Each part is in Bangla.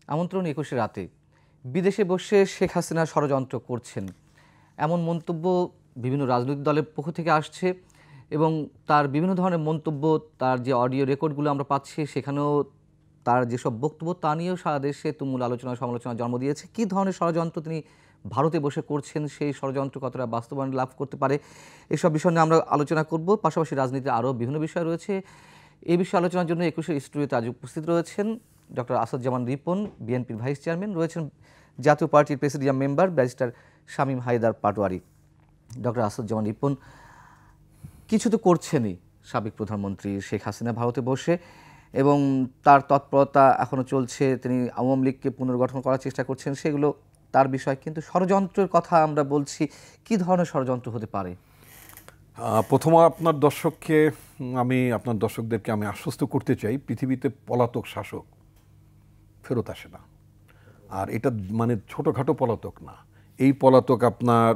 আমন্ত্রণ ২১শে রাতে বিদেশে বসে শেখ হাসিনা ষড়যন্ত্র করছেন এমন মন্তব্য বিভিন্ন রাজনৈতিক দলের পক্ষ থেকে আসছে এবং তার বিভিন্ন ধরনের মন্তব্য, তার যে অডিও রেকর্ডগুলো আমরা পাচ্ছি সেখানেও তার যেসব বক্তব্য তা নিয়েও সারা দেশে তুমুল আলোচনা সমালোচনা জন্ম দিয়েছে। কী ধরনের ষড়যন্ত্র তিনি ভারতে বসে করছেন, সেই ষড়যন্ত্র কতটা বাস্তবায়ন লাভ করতে পারে, এসব বিষয় নিয়ে আমরা আলোচনা করব। পাশাপাশি রাজনীতির আরও বিভিন্ন বিষয় রয়েছে। এই বিষয়ে আলোচনার জন্য ২১শে স্টুডিওতে আজ উপস্থিত রয়েছেন ডক্টর আসাদুজ্জামান রিপন, বিএনপির ভাইস চেয়ারম্যান, রয়েছেন জাতীয় পার্টির presidium member barrister Shamim Haider Patwari. Doctor Asaduzzaman Ripon, কিছু তো করছেনই সাবেক প্রধানমন্ত্রী শেখ হাসিনা ভারতে বসে, এবং তার তৎপরতা এখনও চলছে। তিনি আওয়ামী লীগকে পুনর্গঠন করার চেষ্টা করছেন, সেগুলো তার বিষয়। কিন্তু ষড়যন্ত্রের কথা আমরা বলছি, কি ধরনের ষড়যন্ত্র হতে পারে? প্রথম আপনার দর্শকদেরকে আমি আশ্বস্ত করতে চাই, পৃথিবীতে পলাতক শাসক ফেরত আসে না। আর এটা মানে ছোটোখাটো পলাতক না। এই পলাতক আপনার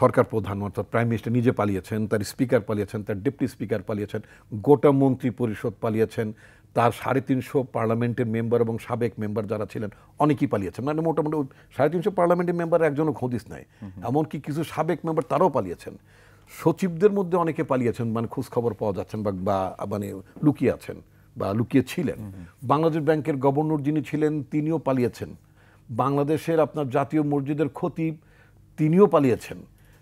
সরকার প্রধান অর্থাৎ প্রাইম মিনিস্টার নিজে পালিয়েছেন, তার স্পিকার পালিয়েছেন, তার ডেপুটি স্পিকার পালিয়েছেন, গোটা মন্ত্রী পরিষদ পালিয়েছেন, তার 350 পার্লামেন্টের মেম্বার এবং সাবেক মেম্বার যারা ছিলেন অনেকেই পালিয়েছেন। মানে মোটামুটি 350 পার্লামেন্টের মেম্বার একজনও হদিস নাই। এমনকি কিছু সাবেক মেম্বার তারাও পালিয়েছেন। সচিবদের মধ্যে অনেকে পালিয়েছেন, মানে খোঁজ খবর পাওয়া যাচ্ছেন বা মানে লুকিয়ে আছেন বা লুকিয়ে ছিলেন। বাংলাদেশ ব্যাংকের গভর্নর যিনি ছিলেন তিনিও পালিয়েছেন। বাংলাদেশের আপনার জাতীয় মসজিদের খতিব তিনিও পালিয়েছেন।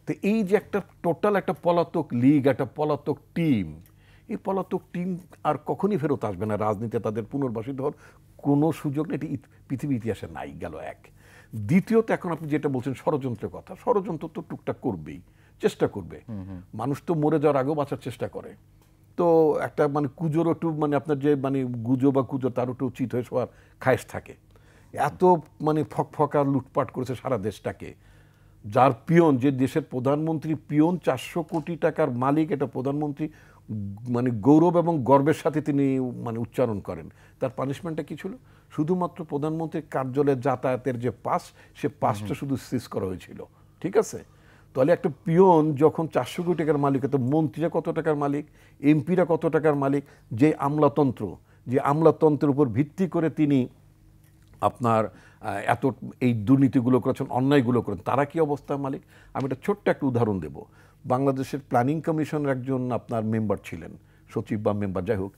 তো এই যে একটা টোটাল একটা পলাতক লীগ, একটা পলাতক টিম, এই পলাতক টিম আর কখনই ফেরত আসবে না। রাজনীতিতে তাদের পুনর্বাসিত হওয়ার কোনো সুযোগ নেই, এটি পৃথিবী ইতিহাসে নাই। গেল এক। দ্বিতীয়ত, এখন আপনি যেটা বলছেন ষড়যন্ত্রের কথা, ষড়যন্ত্র তো টুকটাক করবেই, চেষ্টা করবে। মানুষ তো মরে যাওয়ার আগেও বাঁচার চেষ্টা করে। তো একটা মানে কুজোর একটু মানে আপনার যে মানে গুজো বা কুজো তার একটু উচিত হয়ে শোয়ার খায়েশ থাকে। এত মানে ফকফকা লুটপাট করেছে সারা দেশটাকে, যার পিয়ন, যে দেশের প্রধানমন্ত্রী পিয়ন 400 কোটি টাকার মালিক, এটা প্রধানমন্ত্রী মানে গৌরব এবং গর্বের সাথে তিনি মানে উচ্চারণ করেন। তার পানিশমেন্টটা কি ছিল? শুধুমাত্র প্রধানমন্ত্রীর কার্যালয়ে যাতায়াতের যে পাস, সে পাসটা শুধু সিজ করা হয়েছিল। ঠিক আছে? তাহলে একটা পিয়ন যখন 400 কোটি টাকার মালিক, তো মন্ত্রীরা কত টাকার মালিক, এমপিরা কত টাকার মালিক? যে আমলাতন্ত্রের উপর ভিত্তি করে তিনি আপনার এত এই দুর্নীতিগুলো করেছেন, অন্যায়গুলো করেন, তারা কি অবস্থার মালিক? আমি একটা ছোট্ট একটা উদাহরণ দেব। বাংলাদেশের প্ল্যানিং কমিশনের একজন আপনার মেম্বার ছিলেন, সচিব বা মেম্বার, যাই হোক।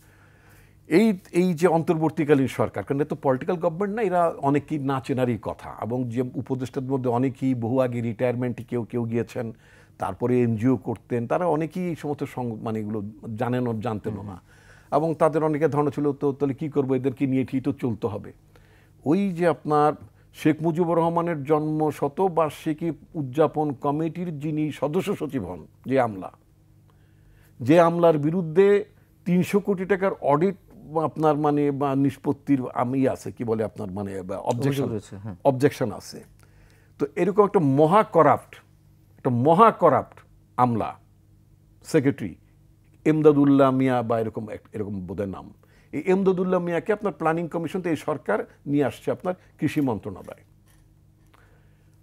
এই যে অন্তর্বর্তীকালীন সরকার, কারণ তো পলিটিক্যাল গভর্নমেন্ট না, এরা অনেকেই না চেনারই কথা। এবং যে উপদেষ্টাদের মধ্যে অনেকেই বহু আগে রিটায়ারমেন্টে কেউ গিয়েছেন, তারপরে এনজিও করতেন, তারা অনেকেই এই সমস্ত মানে এগুলো জানতেনও না। এবং তাদের অনেকের ধারণা ছিল তো তাহলে কী করবো, এদেরকে নিয়ে ঠিক তো চলতে হবে। ওই যে আপনার শেখ মুজিবুর রহমানের জন্ম শতবার্ষিকী উদযাপন কমিটির যিনি সদস্য সচিব হন, যে আমলার বিরুদ্ধে 300 কোটি টাকার অডিট আপনার মানে বা নিষ্পত্তির আছে, কি বলে আপনার মানে অবজেকশন আছে। তো এরকম একটা মহা করাপ্ট আমলা সেক্রেটারি এমদাদুল্লাহ মিয়া বা এরকম বোধের নাম, এই এমদাদুল্লাহ মিয়াকে আপনার প্ল্যানিং কমিশন এই সরকার নিয়ে আসছে আপনার কৃষি মন্ত্রণালয়।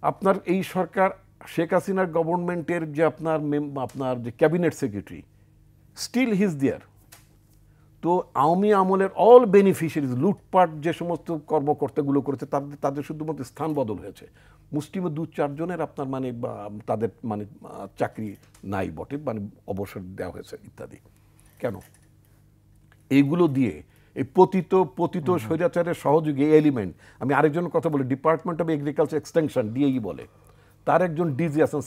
আপনার এই সরকার শেখ হাসিনার গভর্নমেন্টের যে আপনার যে cabinet secretary, still he's there. তো আওয়ামী আমলের অল বেনিফিশিয়ারিজ, লুটপাট যে সমস্ত কর্মকর্তাগুলো করেছে তাদের শুধুমাত্র স্থান বদল হয়েছে। মুসলিমে 2-4 জনের আপনার মানে তাদের মানে চাকরি নাই বটে, মানে অবসর দেওয়া হয়েছে ইত্যাদি। কেন? এইগুলো দিয়ে এই পতিত স্বৈরাচারের সহযোগী এলিমেন্ট, আমি আরেকজনের কথা বলি, ডিপার্টমেন্ট অফ এগ্রিকালচার এক্সটেনশন ডিএই বলে, তার একজন ডিজি আছেন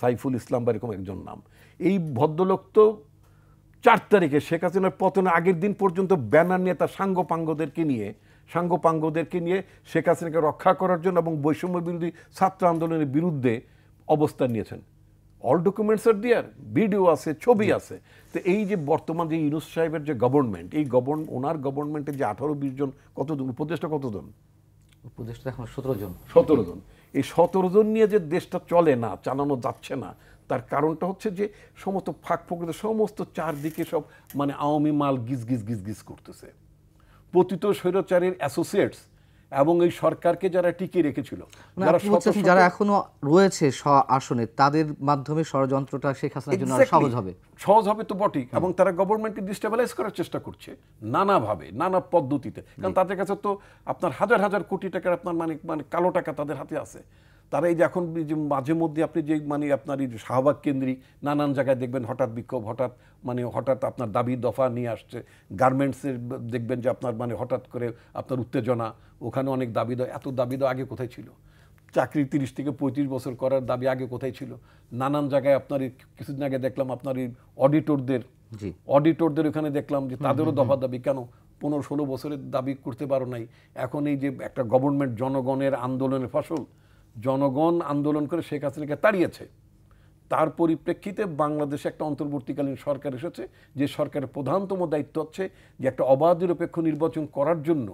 সাইফুল ইসলাম বা এরকম একজন নাম। এই ভদ্রলোক তো 4 তারিখে শেখ হাসিনার পতনের আগের দিন পর্যন্ত ব্যানার নিয়ে তার সাঙ্গপাঙ্গদেরকে নিয়ে শেখ হাসিনাকে রক্ষা করার জন্য এবং বৈষম্য বিরোধী ছাত্র আন্দোলনের বিরুদ্ধে অবস্থান নিয়েছেন। All documents are there, video আছে, ছবি আছে। তো এই যে বর্তমান যে ইউনূস সাহেবের যে গভর্নমেন্ট, ওনার গভর্নমেন্টের যে 18-20 জন, কতজন উপদেষ্টা, উপদেষ্টা এখন 17 জন। এই 17 জন নিয়ে যে দেশটা চালানো যাচ্ছে না, তার কারণটা হচ্ছে যে সমস্ত ফাঁক ফোকরে সমস্ত চারদিকে সব মানে আওয়ামী মাল গিজ করতেছে। পতিত স্বৈরাচারের অ্যাসোসিয়েটস এবং এই সরকারকে যারা টিকিয়ে রেখেছিল, মানে যারা আপনি বলছেন যারা এখনো রয়েছে আসনে, তাদের মাধ্যমে ষড়যন্ত্রটা শেখ হাসিনার জন্য আরো সহজ হবে। সহজ হবে তো বটেই, এবং তারা গভর্নমেন্টকে ডিস্টেবিলাইজ করার চেষ্টা করছে নানাভাবে, নানা পদ্ধতিতে। কারণ তাদের কাছে তো আপনার হাজার হাজার কোটি টাকার আপনার মানে মানে কালো টাকা তাদের হাতে আছে। তারা এই যে এখন যে মাঝে মধ্যে আপনি যে মানে আপনার এই শাহবাগ কেন্দ্রিক নানান জায়গায় দেখবেন হঠাৎ বিক্ষোভ, হঠাৎ আপনার দাবি দফা নিয়ে আসছে। গার্মেন্টসের দেখবেন যে আপনার মানে হঠাৎ করে আপনার উত্তেজনা, ওখানে অনেক দাবি দেওয়া। এত দাবি দেওয়া আগে কোথায় ছিল? চাকরি 30 থেকে 35 বছর করার দাবি আগে কোথায় ছিল? নানান জায়গায় আপনার কিছুদিন আগে দেখলাম আপনার এই অডিটরদের ওখানে দেখলাম যে তাদেরও দফা দাবি। কেন 15-16 বছরের দাবি করতে পারো নাই? এখন এই যে একটা গভর্নমেন্ট জনগণের আন্দোলনের ফসল, জনগণ আন্দোলন করে শেখ হাসিনাকে তাড়িয়েছে, তার পরিপ্রেক্ষিতে বাংলাদেশে একটা অন্তর্বর্তীকালীন সরকার এসেছে, যে সরকারের প্রধানতম দায়িত্ব হচ্ছে যে একটা অবাধ নিরপেক্ষ নির্বাচন করার জন্য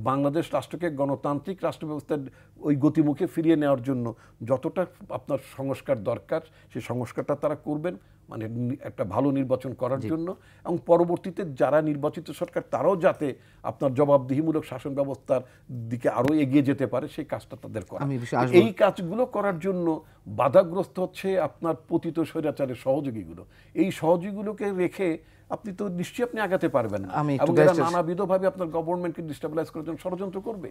বাংলাদেশ রাষ্ট্রকে গণতান্ত্রিক রাষ্ট্র ব্যবস্থার ওই গতিমুখে ফিরিয়ে নেওয়ার জন্য যতটা আপনার সংস্কার দরকার সেই সংস্কারটা তারা করবেন, মানে একটা ভালো নির্বাচন করার জন্য। এবং পরবর্তীতে যারা নির্বাচিত সরকার তারাও যাতে আপনার জবাবদিহিমূলক শাসন ব্যবস্থার দিকে আরো এগিয়ে যেতে পারে সেই কাজটা তাদের করা। এই কাজগুলো করার জন্য বাধাগ্রস্ত হচ্ছে আপনার পতিত স্বৈরাচারের সহযোগীগুলো। এই সহযোগীগুলোকে রেখে আপনি তো নিশ্চয়ই আপনি আগাতে পারবেন না, এবং এরা নানাবিধভাবে আপনার গভর্নমেন্টকে ডিস্টেবিলাইজ করার জন্য ষড়যন্ত্র করবে।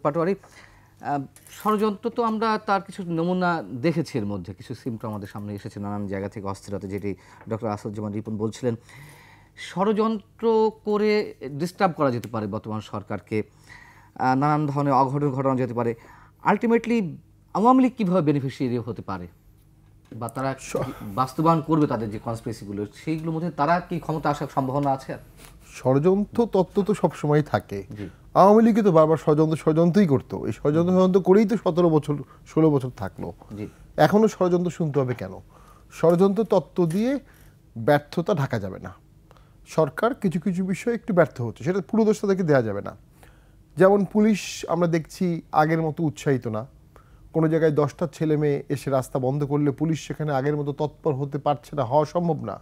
পাটোয়ারি, ষড়যন্ত্র তো আমরা তার কিছু নমুনা দেখেছি, এর মধ্যে কিছু সিমটম আমাদের সামনে এসেছে নানান জায়গা থেকে, অস্থিরতা, যেটি ডক্টর আসাদুজ্জামান রিপন বলছিলেন। ষড়যন্ত্র করে ডিস্টার্ব করা যেতে পারে বর্তমান সরকারকে, নানান ধরনের অঘটন ঘটানো যেতে পারে। আলটিমেটলি আওয়ামী লীগ কীভাবে বেনিফিশিয়ারি হতে পারে, বা তারা বাস্তবায়ন করবে তাদের যে কনস্পিরেসিগুলো, সেইগুলোর মধ্যে তারা কি ক্ষমতা আসার সম্ভাবনা আছে? ষড়যন্ত্র তত্ত্ব তো সবসময় থাকে। আওয়ামী লীগে তো বারবার ষড়যন্ত্রই করতো। এই ষড়যন্ত্র করেই তো 17-16 বছর থাকলো। এখনো ষড়যন্ত্র শুনতে হবে কেন? ষড়যন্ত্র তত্ত্ব দিয়ে ব্যর্থতা ঢাকা যাবে না। সরকার কিছু কিছু বিষয়ে একটু ব্যর্থ হচ্ছে, সেটা পুরো দোষ তাদেরকে দেওয়া যাবে না। যেমন পুলিশ আমরা দেখছি আগের মতো উৎসাহিত না। কোনো জায়গায় 10টা ছেলে মেয়ে এসে রাস্তা বন্ধ করলে পুলিশ সেখানে আগের মতো তৎপর হতে পারছে না, হওয়া সম্ভব না।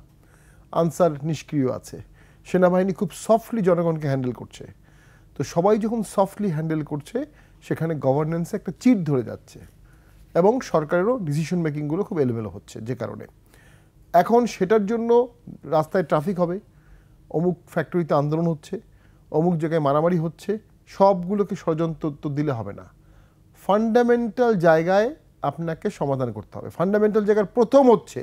আনসার নিষ্ক্রিয় আছে। সেনাবাহিনী খুব সফটলি জনগণকে হ্যান্ডেল করছে। তো সবাই যখন সফটলি হ্যান্ডেল করছে, সেখানে গভর্নেন্সে একটা চিট ধরে যাচ্ছে, এবং সরকারেরও ডিসিশন মেকিংগুলো খুব এলোমেলো হচ্ছে। যে কারণে এখন সেটার জন্য রাস্তায় ট্রাফিক হবে, অমুক ফ্যাক্টরিতে আন্দোলন হচ্ছে, অমুক জায়গায় মারামারি হচ্ছে, সবগুলোকে ষড়যন্ত্র দিলে হবে না। ফান্ডামেন্টাল জায়গায় আপনাকে সমাধান করতে হবে। ফান্ডামেন্টাল জায়গার প্রথম হচ্ছে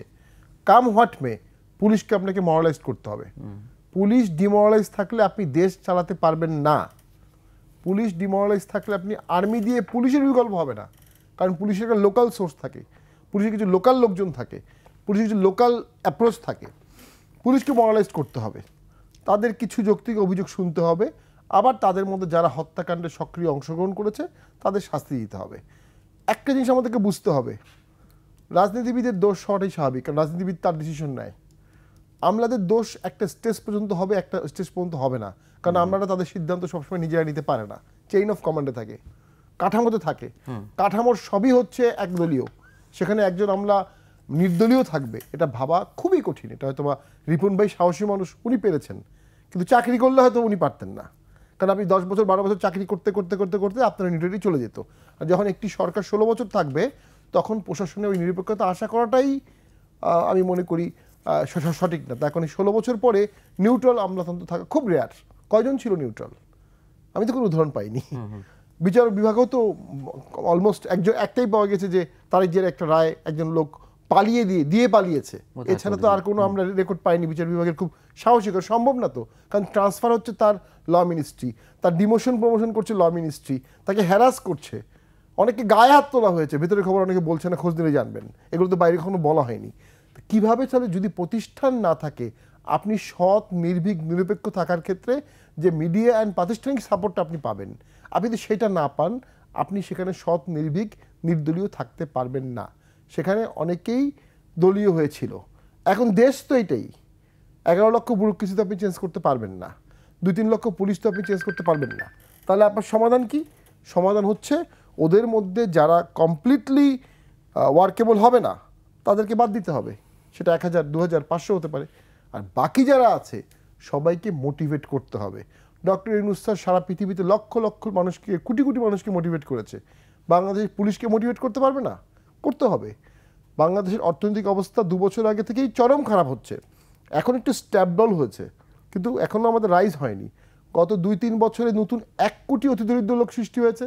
কাম হোয়াট মে, পুলিশকে আপনাকে মরালাইজ করতে হবে। পুলিশ ডিমোরালাইজ থাকলে আপনি দেশ চালাতে পারবেন না। পুলিশ ডিমোরালাইজ থাকলে আপনি আর্মি দিয়ে পুলিশের বিকল্প হবে না, কারণ পুলিশের একটা লোকাল সোর্স থাকে, পুলিশের কিছু লোকাল লোকজন থাকে, পুলিশের কিছু লোকাল অ্যাপ্রোচ থাকে। পুলিশকে মরালাইজ করতে হবে, তাদের কিছু যৌক্তিক অভিযোগ শুনতে হবে, আবার তাদের মধ্যে যারা হত্যাকাণ্ডে সক্রিয় অংশগ্রহণ করেছে তাদের শাস্তি দিতে হবে। একটা জিনিস আমাদেরকে বুঝতে হবে, রাজনীতিবিদের দোষ হওয়াটাই স্বাভাবিক, কারণ রাজনীতিবিদ তার ডিসিশন নেয়। আমলাদের দোষ একটা স্টেজ পর্যন্ত হবে, একটা স্টেজ পর্যন্ত হবে না, কারণ আমলারা তাদের সিদ্ধান্ত সবসময় নিজেরা নিতে পারে না। চেইন অফ কমান্ডে থাকে, কাঠামোতে থাকে। কাঠামোর সবই হচ্ছে একদলীয়, সেখানে একজন আমলা নির্দলীয় থাকবে, এটা ভাবা খুবই কঠিন। এটা হয়তো বা রিপন ভাই সাহসী মানুষ, উনি পেরেছেন, কিন্তু চাকরি করলে হয়তো উনি পারতেন না, কারণ আপনি 10 বছর 12 বছর চাকরি করতে করতে করতে করতে আপনার নিউট্রালিটি চলে যেত। আর যখন একটি সরকার 16 বছর থাকবে, তখন প্রশাসনে ওই নিরপেক্ষতা আশা করাটাই আমি মনে করি সঠিক না। তা এখন 16 বছর পরে নিউট্রাল আমলাতন্ত্র থাকা খুব রেয়ার। কয়জন ছিল নিউট্রাল? আমি তো কোনো উদাহরণ পাইনি। বিচার বিভাগেও তো অলমোস্ট একটাই পাওয়া গেছে যে তারিখ যে একটা রায় একজন লোক দিয়ে পালিয়েছে, এছাড়া তো আর কোনো আমরা রেকর্ড পাইনি। বিচার বিভাগের খুব সাহসী, সম্ভব না তো, কারণ ট্রান্সফার হচ্ছে তার ল মিনিস্ট্রি, তার ডিমোশন প্রমোশন করছে ল মিনিস্ট্রি, তাকে হ্যারাস করছে, অনেকে গায়ে হাত তোলা হয়েছে, ভেতরের খবর অনেকে বলছে না, খোঁজ নিলে জানবেন, এগুলো তো বাইরে কখনো বলা হয়নি। কিভাবে চলে? যদি প্রতিষ্ঠান না থাকে, আপনি সৎ নির্ভীক নিরপেক্ষ থাকার ক্ষেত্রে যে মিডিয়া অ্যান্ড প্রাতিষ্ঠানিক সাপোর্টটা আপনি পাবেন, আপনি যদি সেটা না পান, আপনি সেখানে সৎ নির্ভীক নির্দলীয় থাকতে পারবেন না। সেখানে অনেকেই দলীয় হয়েছিল। এখন দেশ তো এটাই, 11 লক্ষ ব্যুরোক্রেসি তো আপনি চেঞ্জ করতে পারবেন না, 2-3 লক্ষ পুলিশ তো আপনি চেঞ্জ করতে পারবেন না। তাহলে আপনার সমাধান কি? সমাধান হচ্ছে ওদের মধ্যে যারা কমপ্লিটলি ওয়ার্কেবল হবে না তাদেরকে বাদ দিতে হবে। সেটা 1000, 2000, 500 হতে পারে। আর বাকি যারা আছে সবাইকে মোটিভেট করতে হবে। ডক্টর ইউনূস স্যার সারা পৃথিবীতে লক্ষ লক্ষ মানুষকে, কোটি কোটি মানুষকে মোটিভেট করেছে। বাংলাদেশের পুলিশকে মোটিভেট করতে পারবে না? করতে হবে। বাংলাদেশের অর্থনৈতিক অবস্থা 2 বছর আগে থেকেই চরম খারাপ হচ্ছে। এখন একটু স্ট্যাবডল হয়েছে, কিন্তু এখনও আমাদের রাইজ হয়নি। গত 2-3 বছরে নতুন 1 কোটি অতিদরিদ্র লোক সৃষ্টি হয়েছে।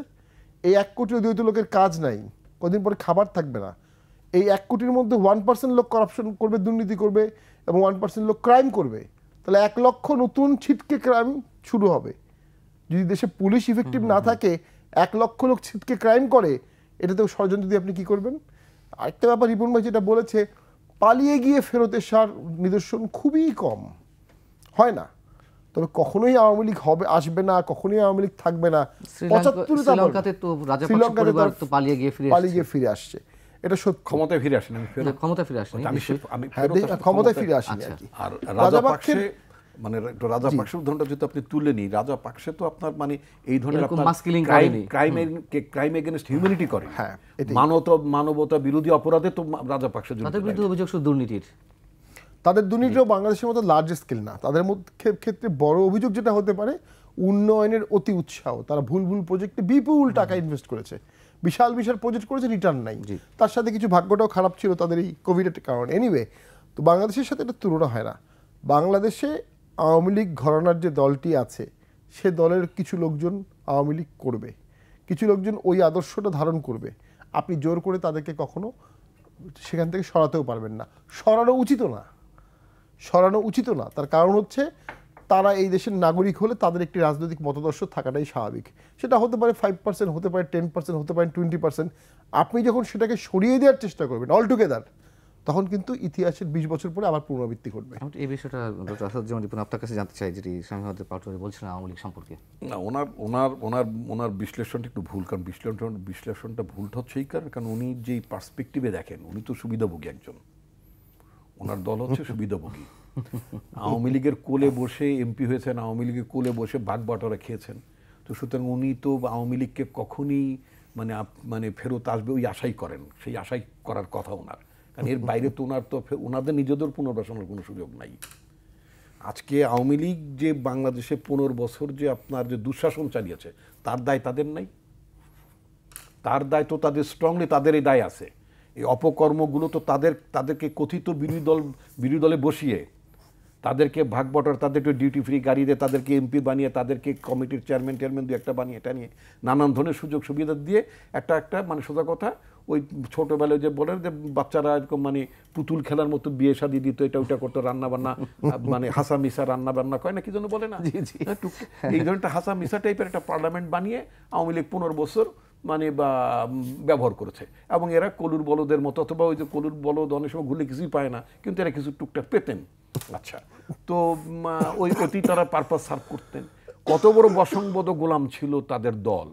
এই 1 কোটি অতিদরিদ্র লোকের কাজ নাই, কদিন পরে খাবার থাকবে না। এই 1 কোটির মধ্যে 1% লোক করাপশন করবে, দুর্নীতি করবে, এবং 1% লোক ক্রাইম করবে। তাহলে 1 লক্ষ নতুন ছিটকে ক্রাইম শুরু হবে। যদি দেশে পুলিশ ইফেক্টিভ না থাকে, 1 লক্ষ লোক ছিটকে ক্রাইম করে, এটাতেও ষড়যন্ত্র দিয়ে আপনি কি করবেন? আরেকটা ব্যাপার রিপন ভাই যেটা বলেছে, পালিয়ে গিয়ে ফেরত আসার নিদর্শন খুবই কম, হয় না। তবে কখনোই আওয়ামী লীগ হবে, আসবে না, কখনোই আওয়ামী লীগ থাকবে না। 75 শ্রীলঙ্কাতে তো রাজাপক্ষ পরিবার তো পালিয়ে গিয়ে ফিরে আসছে, এটা সত্যি। ক্ষমতায় ফিরে আসেন, ক্ষমতায় ফিরে আসেনি, ক্ষমতায় ফিরে আসেনি আর কি। আর রাজাপাকসে মানে রাজাপাকসের উদাহরণটা যদি আপনি তুলে নিই, রাজাপাকসে তো আপনার মানে এই ধরনের ক্রাইম এগেইনস্ট হিউম্যানিটি করে, মানবতা বিরোধী অপরাধে তো রাজাপাকসে তাদের বিরুদ্ধে অভিযোগ শুধু দুর্নীতির। তাদের দুর্নীতিও বাংলাদেশের মতো লার্জ স্কেল না। তাদের মধ্যে ক্ষেত্রে বড় অভিযোগ যেটা হতে পারে, উন্নয়নের অতি উৎসাহ। তারা ভুল প্রজেক্টে বিপুল টাকা ইনভেস্ট করেছে, বিশাল বিশাল প্রজেক্ট করেছে, রিটার্ন নাই। তার সাথে কিছু ভাগ্যটাও খারাপ ছিল তাদের এই কোভিডের কারণে। এনিওয়ে, তো বাংলাদেশের সাথে এটা তুলনা হয় না। বাংলাদেশে আওয়ামী লীগ ঘরানার যে দলটি আছে, সে দলের কিছু লোকজন আওয়ামী লীগ করবে, কিছু লোকজন ওই আদর্শটা ধারণ করবে। আপনি জোর করে তাদেরকে কখনো সেখান থেকে সরাতেও পারবেন না। সরানো উচিত না। তার কারণ হচ্ছে, তারা এই দেশের নাগরিক হলে তাদের একটি রাজনৈতিক মতাদর্শ থাকাটাই স্বাভাবিক। সেটা হতে পারে 5%, হতে পারে 10%, হতে পারে 20%। আপনি যখন সেটাকে সরিয়ে দেওয়ার চেষ্টা করবেন অলটুগেদার, তখন কিন্তু ইতিহাসের 20 বছর পরে আবার পুনরাবৃত্তি ঘটবে। এই বিষয়টা ডক্টর আসাদুজ্জামান রিপন আপনার কাছে জানতে চাই, যেটি স্বামী পাটোয়ারি বলছিলেন আওয়ামী লীগ সম্পর্কে। না, ওনার বিশ্লেষণটা একটু ভুল। কারণ বিশ্লেষণটা ভুলটা হচ্ছে এই কারণ উনি যেই পার্সপেক্টিভে দেখেন, উনি তো সুবিধাভোগী একজন, ওনার দল হচ্ছে সুবিধাভোগী। আওয়ামী লীগের কোলে বসে এমপি হয়েছেন, আওয়ামী লীগের কোলে বসে ভাগ বাটোয়ারা খেয়েছেন। তো সুতরাং উনি তো আওয়ামী লীগকে কখনই মানে ফেরত আসবে ওই আশাই করেন, সেই আশাই করার কথা ওনার। কারণ এর বাইরে তো ওনাদের নিজেদের পুনর্বাসনের কোনো সুযোগ নাই। আজকে আওয়ামী লীগ যে বাংলাদেশে 15 বছর যে আপনার যে দুঃশাসন চালিয়েছে, তার দায় তাদের নাই? তার দায় তো তাদের স্ট্রংলি, তাদের এই দায় আছে। এই অপকর্মগুলো তো তাদেরকে কথিত বিরোধী দলে বসিয়ে, তাদেরকে ভাগ বটার, তাদেরকে ডিউটি ফ্রি গাড়ি দিয়ে, তাদেরকে এমপি বানিয়ে, তাদেরকে কমিটির চেয়ারম্যান দু একটা বানিয়ে, এটা নিয়ে নানান ধরনের সুযোগ সুবিধা দিয়ে একটা মানে সোজা কথা, ওই ছোটোবেলায় যে বলেন যে বাচ্চারা এরকম মানে পুতুল খেলার মতো বিয়ে শাদী দিত, এটা ওইটা করতো, রান্না বান্না মানে হাসা মিশা রান্না বান্না কয় না কি যেন বলে না, এই ধরনের হাসা মিশা টাইপের একটা পার্লামেন্ট বানিয়ে আওয়ামী লীগ 15 বছর মানে বা ব্যবহার করেছে। এবং এরা কলুর বলদের মতো, অথবা ওই যে কলুর বলদ অনেক সময় ঘুরলে কিছুই পায় না, কিন্তু এরা কিছু টুকটাক পেতেন। আচ্ছা, তো ওই অতি তারা পারপাস সার্ভ করতেন। কত বড় বসংবদ গোলাম ছিল তাদের দল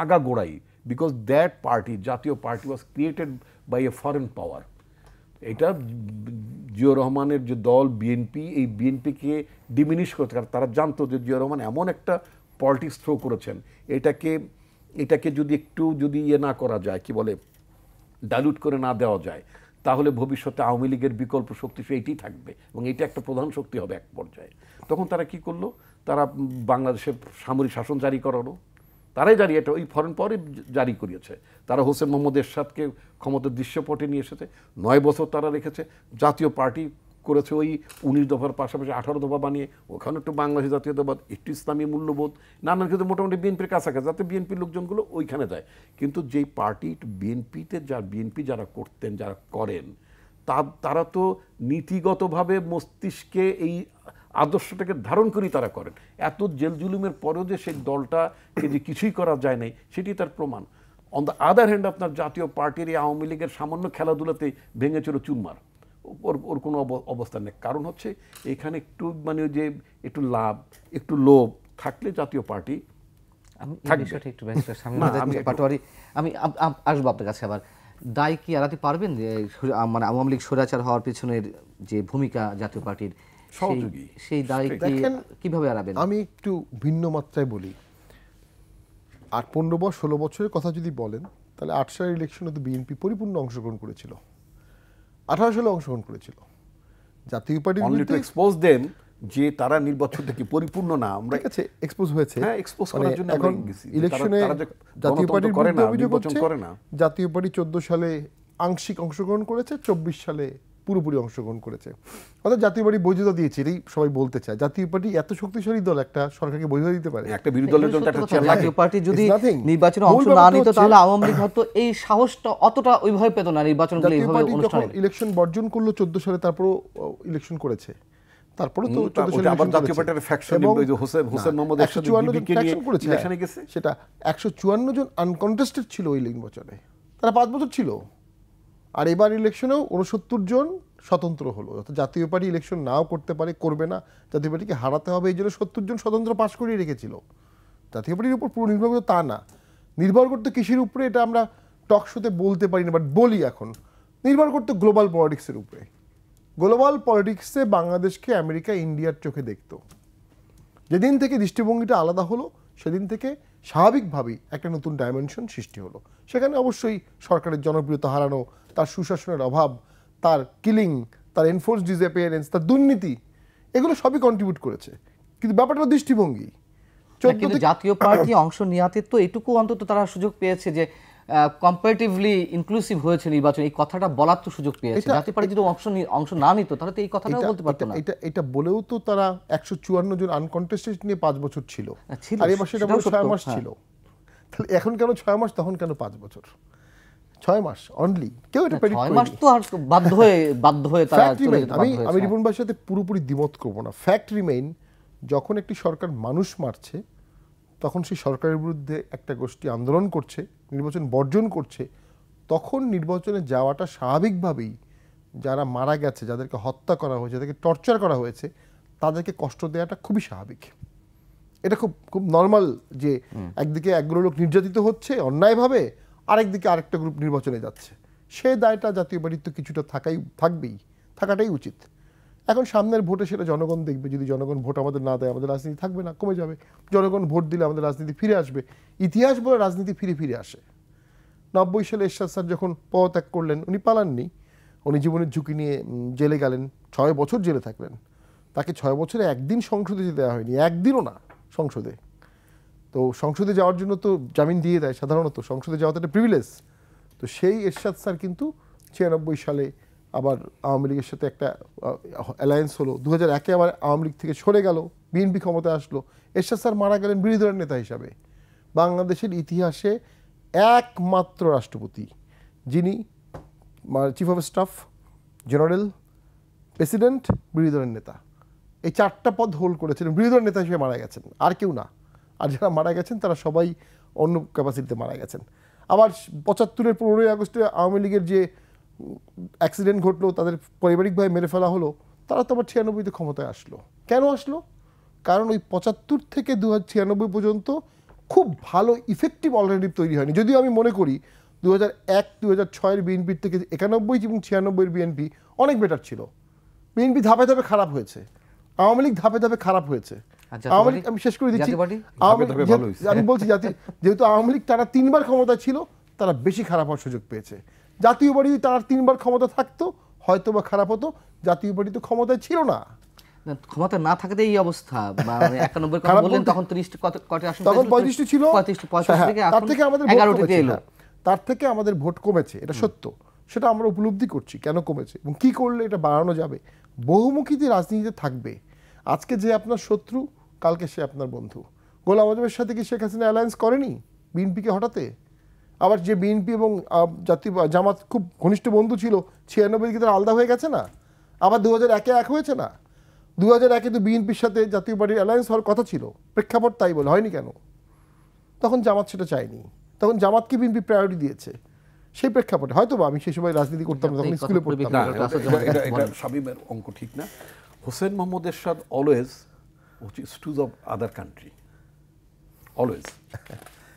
আগাগোড়াই, because that party, Jatiya party was created by a foreign power. এটা জিয়াউর রহমানের যে দল বিএনপি, এই বিএনপিকে ডিমিনিশ করতে, কারণ তারা জানতো যে জিয়াউর রহমান এমন একটা পলিটিক্স থ্রো করেছেন, এটাকে যদি ইয়ে না করা যায়, কি বলে, ডাইলুট করে না দেওয়া যায়, তাহলে ভবিষ্যতে আওয়ামী লীগের বিকল্প শক্তি সেইটাই থাকবে এবং এটা একটা প্রধান শক্তি হবে এক পর্যায়ে। তখন তারা কি করলো? তারা বাংলাদেশে সামরিক শাসন জারি করালো, তারাই জারি, এটা ওই ফরেন পাওয়ারই জারি করিয়েছে। তারা হোসেন মোহাম্মদ এরশাদকে ক্ষমতার দৃশ্যপটে নিয়ে এসেছে, 9 বছর তারা রেখেছে। জাতীয় পার্টি করেছে ওই 19 দফার পাশাপাশি 18 দফা বানিয়ে, ওখানে একটু বাংলাদেশ জাতীয়তাবাদ, একটু ইসলামী মূল্যবোধ, নানান ক্ষেত্রে মোটামুটি বিএনপির কাছাকাছি, যাতে বিএনপির লোকজনগুলো ওইখানে যায়। কিন্তু যেই পার্টি বিএনপি যারা করতেন, যারা করেন, তারা তো নীতিগতভাবে মস্তিষ্কে এই আদর্শটাকে ধারণ করেই তারা করেন। এত জেল জুলুমের পরেও যে সেই দলটাকে যে কিছুই করা যায় নাই, সেটি তার প্রমাণ। অন দ্য আদার হ্যান্ড, আপনার জাতীয় পার্টির এই আওয়ামী লীগের সামান্য খেলাধুলাতে ভেঙেছিল চুরমার, ওর কোনো অবস্থা নেই। কারণ হচ্ছে এখানে একটু মানে যে একটু লাভ, একটু লোভ থাকলে জাতীয় পার্টি পাটোয়ারি, আমি আসবো আপনার কাছে। আবার দায় কি এড়াতে পারবেন যে মানে আওয়ামী লীগ স্বৈরাচার হওয়ার পিছনের যে ভূমিকা জাতীয় পার্টির, সহযোগী, সেই দায় কিভাবে এড়াবেন? আমি একটু ভিন্ন মাত্রায় বলি। 15 বছর 16 বছরের কথা যদি বলেন, তাহলে 8 সালের ইলেকশনে তো বিএনপি পরিপূর্ণ অংশগ্রহণ করেছিল, 18 সালে অংশগ্রহণ করেছিল। জাতীয় পার্টির যে তারা নির্বাচনটাকে পরিপূর্ণ না, আমরা ঠিক আছে এক্সপোজ হয়েছে, হ্যাঁ এক্সপোজ করার জন্য আমরা এখন গেছি। ইলেকশনে তারা যে জাতীয় পার্টির করে না, অভিযোগ নির্বাচন হচ্ছে করে না। জাতীয় পার্টি 14 সালে আংশিক অংশগ্রহণ করেছে, 24 সালে পুরোপুরি অংশগ্রহণ করেছে। অর্থাৎ জাতীয় পার্টি বৈধতা দিয়েছে, এটাই সবাই বলতে চায়। জাতীয় পার্টি এত শক্তিশালী দল একটা সরকারকে বৈধতা দিতে পারে? একটা বিরোধী দলের জন্য একটা চেয়ার লাগে। জাতীয় পার্টি যদি It's nothing. নির্বাচনে মূল অংশ না ব্যাপারটা নিত হচ্ছে- তাহলে আওয়ামী লীগ হয়তো এই সাহসটা অতটা ওইভাবে পেত না নির্বাচনগুলো জাতীয় এইভাবে পার্টি যখন অনুষ্ঠানে। ইলেকশন বর্জন করলো 14 সালে, তারপরও ইলেকশন করেছে, তারপরে তো 14 সালে আবার election জাতীয় করেছে। পার্টির ফ্যাকশন এবং হোসেন মোহাম্মদ এরশাদ 154 জন বিবিকে নিয়ে faction করেছে, ইলেকশনে গেছে। সেটা 154 জন আনকন্টেস্টেড ছিল ওই নির্বাচনে, তারা 5 বছর ছিল। আর এবার ইলেকশনেও 69 জন স্বতন্ত্র হলো। অর্থাৎ জাতীয় পার্টি ইলেকশন নাও করতে পারে, করবে না, জাতীয় পার্টিকে হারাতে হবে, এই জন্য 70 জন স্বতন্ত্র পাশ করিয়ে রেখেছিল। জাতীয় পার্টির উপর পুরো নির্ভর করতো তা না, নির্ভর করতো কৃষির উপরে, এটা আমরা টক শোতে বলতে পারি না, বাট বলি এখন, নির্ভর করতো গ্লোবাল পলিটিক্সের উপরে। গ্লোবাল পলিটিক্সে বাংলাদেশকে আমেরিকা ইন্ডিয়ার চোখে দেখতো। যেদিন থেকে দৃষ্টিভঙ্গিটা আলাদা হলো সেদিন থেকে স্বাভাবিকভাবেই একটা নতুন ডাইমেনশন সৃষ্টি হলো। সেখানে অবশ্যই সরকারের জনপ্রিয়তা হারানো, তার সুশাসনের অভাব, তার কিলিং, তার এনফোর্স ডিসঅ্যাপিয়ারেন্স, তার দুর্নীতি, এগুলো সবই কন্ট্রিবিউট করেছে। কিন্তু ব্যাপারটা দৃষ্টিভঙ্গি। কিন্তু জাতীয় পার্টি অংশ নেওয়াতে তো এটুকু অন্তত তারা সুযোগ পেয়েছে যে কম্পারেটিভলি ইনক্লুসিভ হয়েছে নির্বাচন, এই কথাটা বলার তো সুযোগ পেয়েছে। জাতীয় পার্টি যদি অংশ না নিত তাহলে তো এই কথাটাও বলতে পারতো না। এটা বলেও তো তারা 154 জন আনকন্টেস্টেড নিয়ে 5 বছর ছিল, ছিল, আর এবার সেটা সেটাও 6 মাস সত্য, ছিল। তাহলে এখন কেন 6 মাস, তখন কেন 5 বছর? 6 মাস অনলি, কেউ এটা প্রেডিক্ট 6 করেনি। মাস তো আর বাধ্য হয়ে তারা ফ্যাক্ট চলে রিমেইন, যেতে আমি বাধ্য আমি হয়েছে। রিপন ভাইয়ের সাথে পুরোপুরি দ্বিমত করবো না। ফ্যাক্ট রিমেইন, যখন একটি সরকার মানুষ মারছে তখন সেই সরকারের বিরুদ্ধে একটা গোষ্ঠী আন্দোলন করছে, নির্বাচন বর্জন করছে, তখন নির্বাচনে যাওয়াটা স্বাভাবিকভাবেই যারা মারা গেছে, যাদেরকে হত্যা করা হয়েছে, যাদেরকে টর্চার করা হয়েছে, তাদেরকে কষ্ট দেওয়াটা খুবই স্বাভাবিক। এটা খুব খুব নর্মাল যে একদিকে একগুলো লোক নির্যাতিত হচ্ছে অন্যায়ভাবে, আরেকদিকে আরেকটা গ্রুপ নির্বাচনে যাচ্ছে, সে দায়টা জাতীয় পার্টির তো কিছুটা থাকবেই, থাকাটাই উচিত। এখন সামনের ভোটে সেটা জনগণ দেখবে। যদি জনগণ ভোট আমাদের না দেয়, আমাদের রাজনীতি থাকবে না, কমে যাবে। জনগণ ভোট দিলে আমাদের রাজনীতি ফিরে আসবে। ইতিহাস বলে রাজনীতি ফিরে ফিরে আসে। 90 সালে এরশাদ স্যার যখন পদত্যাগ করলেন, উনি পালাননি, উনি জীবনের ঝুঁকি নিয়ে জেলে গেলেন, 6 বছর জেলে থাকলেন। তাকে 6 বছরে একদিন সংসদে যেতে দেওয়া হয়নি, একদিনও না সংসদে। তো সংসদে যাওয়ার জন্য তো জামিন দিয়ে দেয় সাধারণত, সংসদে যাওয়া তো একটা প্রিভিলেজ। তো সেই এরশাদ স্যার কিন্তু 96 সালে আবার আওয়ামী লীগের সাথে একটা অ্যালায়েন্স হলো, 2001-এ আবার আওয়ামী লীগ থেকে সরে গেল, বিএনপি ক্ষমতায় আসলো। এরশাদ স্যার মারা গেলেন বিরোধী দলের নেতা হিসাবে। বাংলাদেশের ইতিহাসে একমাত্র রাষ্ট্রপতি যিনি chief of staff, general, president, বিরোধী দলের নেতা, এই 4টা পদ হোল্ড করেছেন, বিরোধী দলের নেতা হিসেবে মারা গেছেন, আর কেউ না। আর যারা মারা গেছেন তারা সবাই অন্য ক্যাপাসিটিতে মারা গেছেন। আবার 75-এর 15ই আগস্টে আওয়ামী লীগের যে অ্যাক্সিডেন্ট ঘটলো, তাদের পারিবারিকভাবে মেরে ফেলা হলো, তারা তো আবার 96-তে ক্ষমতায় আসলো। কেন আসলো? কারণ ওই 75 থেকে 2096 পর্যন্ত খুব ভালো ইফেক্টিভ অল্টারনেটিভ তৈরি হয়নি। যদিও আমি মনে করি 2001-2006-এর বিএনপির থেকে 91 এবং 96-এর বিএনপি অনেক বেটার ছিল। বিএনপি ধাপে ধাপে খারাপ হয়েছে, আওয়ামী লীগ ধাপে ধাপে খারাপ হয়েছে। আওয়ামী লীগ, আমি শেষ করে দিচ্ছি, আমি বলছি যেহেতু আওয়ামী লীগ টানা 3বার ক্ষমতা ছিল, তারা বেশি খারাপ হওয়ার সুযোগ পেয়েছে। জাতীয় পার্টি যদি তার 3বার ক্ষমতা থাকতো হয়তো বা খারাপ হতো, জাতীয় পার্টি তো ক্ষমতায় ছিল না। ক্ষমতা না থাকতে এই অবস্থা, মানে 91 কথা বললেন, তখন 30 কয়টা আসন, তখন 35টি ছিল, 35 থেকে তার থেকে আমাদের 11টিতে এলো। তার থেকে আমাদের ভোট কমেছে, এটা সত্য, সেটা আমরা উপলব্ধি করছি কেন কমেছে এবং কি করলে এটা বাড়ানো যাবে। বহুমুখী রাজনীতিতে থাকবে। আজকে যে আপনার শত্রু, কালকে সে আপনার বন্ধু। গোলাম আজমের সাথে কি শেখ হাসিনা অ্যালায়েন্স করেনি বিএনপিকে হঠাতে? আবার যে বিএনপি এবং জাতীয় জামাত খুব ঘনিষ্ঠ বন্ধু ছিল, 96 কি তারা আলাদা হয়ে গেছে না? আবার 2001-এ এক হয়েছে না? 2001-এ তো বিএনপির সাথে জাতীয় পার্টির অ্যালায়েন্স হওয়ার কথা ছিল, প্রেক্ষাপট তাই বলে হয়নি কেন? তখন জামাত সেটা চায়নি, তখন জামাতকে বিএনপি প্রায়োরিটি দিয়েছে। সেই প্রেক্ষাপটে হয়তো আমি সেই সময় রাজনীতি করতাম না, তখন স্কুলে পড়তাম না। এটা শামীমের অঙ্ক ঠিক না। Hossain Mohammad Ershad always stooge of other country, always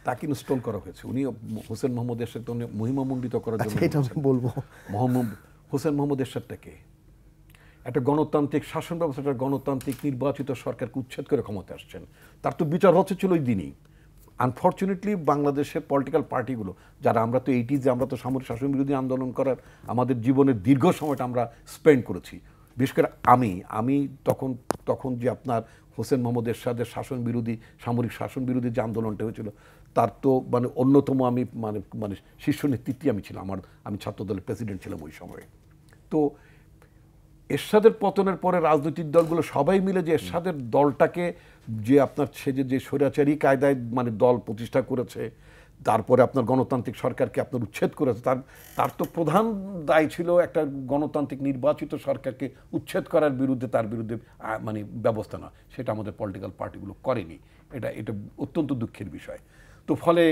তাকে ইনস্টল করা হয়েছে। উনি হোসেন মোহাম্মদ এরশাদকে মহিমামণ্ডিত করার জন্য এটা আমি বলবো। হোসেন মোহাম্মদ এরশাদটাকে একটা গণতান্ত্রিক শাসন ব্যবস্থাটা, গণতান্ত্রিক নির্বাচিত সরকারকে উচ্ছেদ করে ক্ষমতা আসছেন, তার তো বিচার হচ্ছে ছিল ওই দিনই। আনফর্চুনেটলি বাংলাদেশের পলিটিক্যাল পার্টিগুলো, যারা আমরা তো যে আমরা তো সামরিক শাসন বিরোধী আন্দোলন করার আমাদের জীবনের দীর্ঘ সময়টা আমরা স্পেন্ড করেছি। বিশেষ করে আমি তখন তখন যে আপনার হোসেন মোহাম্মদ এরশাদের শাসন বিরোধী, সামরিক শাসন বিরোধী যে আন্দোলনটা হয়েছিল, তার তো মানে অন্যতম আমি মানে মানে শীর্ষ নেতৃত্বে আমি ছিলাম, আমি ছাত্রদলের প্রেসিডেন্ট ছিলাম ওই সময়ে। তো এরশাদের পতনের পরে রাজনৈতিক দলগুলো সবাই মিলে যে এরশাদের দলটাকে যে আপনার যে স্বৈরাচারী কায়দায় মানে দল প্রতিষ্ঠা করেছে, তারপরে আপনার গণতান্ত্রিক সরকারকে আপনার উচ্ছেদ করেছে, তার তো প্রধান দায় ছিল একটা গণতান্ত্রিক নির্বাচিত সরকারকে উচ্ছেদ করার বিরুদ্ধে, তার বিরুদ্ধে মানে ব্যবস্থা না। সেটা আমাদের পলিটিক্যাল পার্টিগুলো করেনি। এটা অত্যন্ত দুঃখের বিষয়। তো ফলে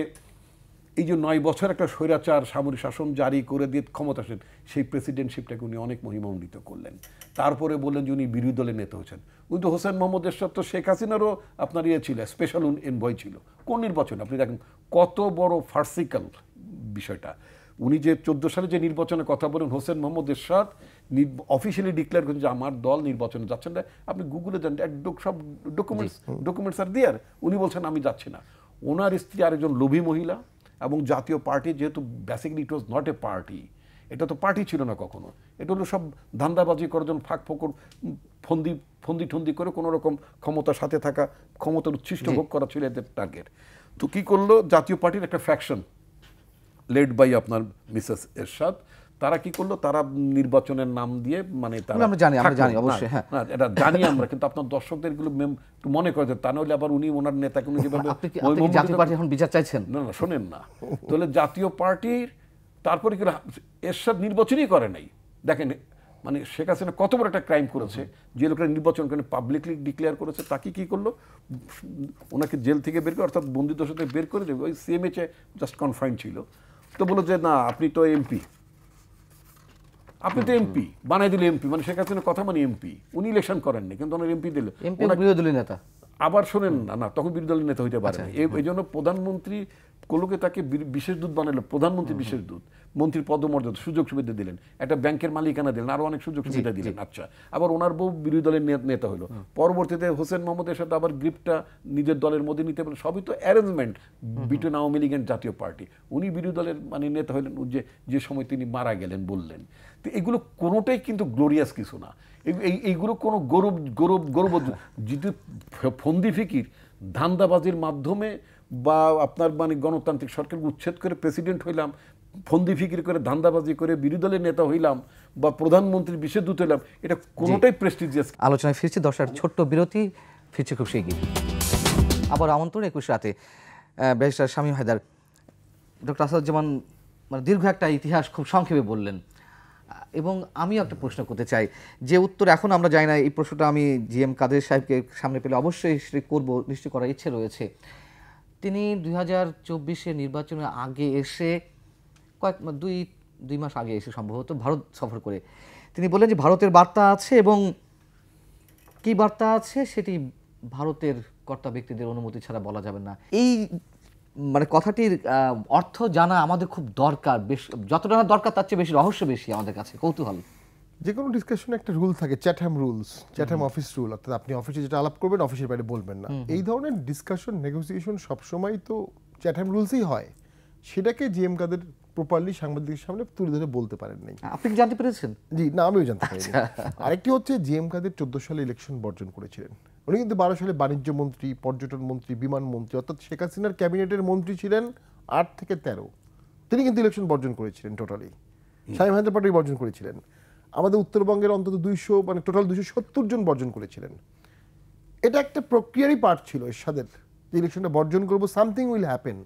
এই যে 9 বছর একটা স্বৈরাচার সামরিক শাসন জারি করে দিয়ে ক্ষমতাসীন, সেই প্রেসিডেন্টশিপটাকে উনি অনেক মহিমান্বিত করলেন। তারপরে বললেন যে উনি বিরোধী দলের নেতা হয়েছেন। কিন্তু হোসেন মোহাম্মদ এরশাদ তো শেখ হাসিনারও আপনার ছিল, স্পেশাল এনভয় ছিল কোন নির্বাচনে। আপনি দেখেন কত বড় ফার্সিক্যাল বিষয়টা। উনি যে 14 সালে যে নির্বাচনের কথা বলেন, হোসেন মোহাম্মদ এরশাদ অফিসিয়ালি ডিক্লেয়ার করেন যে আমার দল নির্বাচনে যাচ্ছেন না। আপনি গুগলে যান, সব ডকুমেন্টস আর দেয়ার। উনি বলছেন আমি যাচ্ছি না। ওনার স্ত্রী আরেকজন লোভী মহিলা, এবং জাতীয় পার্টি যেহেতু basically it was not a party, এটা তো পার্টি ছিল না কখনো, এটা হলো সব ধান্দাবাজি করার জন্য ফাঁক ফোকর ফন্দি ঠন্দি করে কোনো রকম ক্ষমতার সাথে থাকা, ক্ষমতার উচ্ছিষ্ট ভোগ করা ছিল এদের টার্গেট। তো কি করলো জাতীয় পার্টির একটা ফ্যাকশন লেড বাই আপনার মিসেস এরশাদ, তারা কি করলো, তারা নির্বাচনের নাম দিয়ে মানে তারা আমরা জানি অবশ্যই, হ্যাঁ এটা জানি আমরা, কিন্তু আপনার দর্শকদের এগুলো মনে করে তা নইলে আবার উনি ওনার নেতাকে উনি যেভাবে জাতীয় পার্টি এখন বিচার চাইছেন। না শোনেন না, তাহলে জাতীয় পার্টির তারপরে কি এরশাদ নির্বাচনই করে নাই। দেখেন মানে শেখ হাসিনা কত বড় একটা ক্রাইম করেছে, যে লোকরা নির্বাচন করে পাবলিকলি ডিক্লেয়ার করেছে, তাকে কি করলো, ওনাকে জেল থেকে বের করে, অর্থাৎ বন্দিদশা থেকে বের করে দেবে, ওই সিএমএইচে জাস্ট কনফাইন ছিল। তো বললো যে না আপনি তো এমপি, আপনি তো এমপি বানাই দিলে এমপি, মানে শেখ হাসিনার কথা মানে এমপি, উনি ইলেকশন করেননি কিন্তু ওনার এমপি দিল। বিরোধী দলীয় নেতা আবার শোনেন না, তখন বিরোধী দলের নেতা হইতে পারে না। এই জন্য প্রধানমন্ত্রী কোলোকে তাকে বিশেষ দূত বানালো, প্রধানমন্ত্রী বিশেষ দূত, মন্ত্রীর পদমর্যাদা, সুযোগ সুবিধা দিলেন, একটা ব্যাংকের মালিকানা দিলেন, আরো অনেক সুযোগ সুবিধা দিলেন। আচ্ছা, আবার ওনার বউ বিরোধী দলের নেতা হলো। পরবর্তীতে হোসেন মোহাম্মদের সাথে আবার গ্রিপটা নিজের দলের মধ্যে নিতে পারেন, সবই তো arrangement between Awami League and Jatiya Party. উনি বিরোধী দলের মানে নেতা হলেন যে সময় তিনি মারা গেলেন বললেন। তো এগুলো কোনোটাই কিন্তু গ্লোরিয়াস কিছু না। এইগুলো কোনো গৌরব যদি ফন্দি ফিকির ধান্দাবাজির মাধ্যমে বা আপনার মানে গণতান্ত্রিক সরকারকে উচ্ছেদ করে প্রেসিডেন্ট হইলাম, ফন্দি ফিকির করে ধান্দাবাজি করে বিরোধী দলের নেতা হইলাম বা প্রধানমন্ত্রীর বিশেষ দূত হইলাম, এটা কোনোটাই প্রেস্টিজিয়াস। আলোচনায় ফিরছি, দর্শক ছোট্ট বিরতি, ফিরছি খুব শিগগির। আবার আমন্ত্রণ 21 রাতে ব্যারিস্টার শামীম হায়দার। ডক্টর আসাদুজ্জামান মানে দীর্ঘ একটা ইতিহাস খুব সংক্ষেপে বললেন, এবং আমিও একটা প্রশ্ন করতে চাই, যে উত্তর এখন আমরা জানি না, এই প্রশ্নটা আমি জিএম কাদের সাহেবকে সামনে পেলে অবশ্যই করবো, নিশ্চয় করার ইচ্ছে রয়েছে। তিনি 2024 নির্বাচনের আগে এসে দুই মাস আগে এসে সম্ভবত ভারত সফর করে তিনি বললেন যে ভারতের বার্তা আছে, এবং কি বার্তা আছে সেটি ভারতের কর্তা ব্যক্তিদের অনুমতি ছাড়া বলা যাবে না। এই মানে কথাটির অর্থ জানা আমাদের খুব দরকার, বেশ যতটা না দরকার তার চেয়ে বেশি রহস্য বেশি আমাদের কাছে, কৌতূহল। যে কোনো ডিসকাশনে একটা রুল থাকে, চ্যাটহ্যাম রুলস, চ্যাটহ্যাম অফিস রুল, অর্থাৎ আপনি অফিসে যেটা আলাপ করবেন অফিসের বাইরে বলবেন না। এই ধরনের ডিসকাশন নেগোসিয়েশন সবসময় তো চ্যাটহ্যাম রুলসই হয়, সেটাকে জিএম কাদের প্রপারলি সাংবাদিকের সামনে তুলে ধরে বলতে পারেন নাই। আপনি কি জানতে পেরেছেন? জি না, আমিও জানতে পারিনি। আরেকটি হচ্ছে জিএম কাদের 14 সালে ইলেকশন বর্জন করেছিলেন। উনি কিন্তু 12 সালে বাণিজ্য মন্ত্রী, পর্যটন মন্ত্রী, বিমান মন্ত্রী, অর্থাৎ শেখ হাসিনার ক্যাবিনেটের মন্ত্রী ছিলেন 8 থেকে 13। তিনি কিন্তু ইলেকশন বর্জন করেছিলেন টোটালি। শামীম হায়দার পাটোয়ারি বর্জন করেছিলেন। আমাদের উত্তরবঙ্গের অন্তত 200 মানে টোটাল 270 জন বর্জন করেছিলেন। এটা একটা প্রক্রিয়ারই পার্ট ছিল এরশাদের, যে ইলেকশনটা বর্জন করবো, সামথিং উইল হ্যাপেন।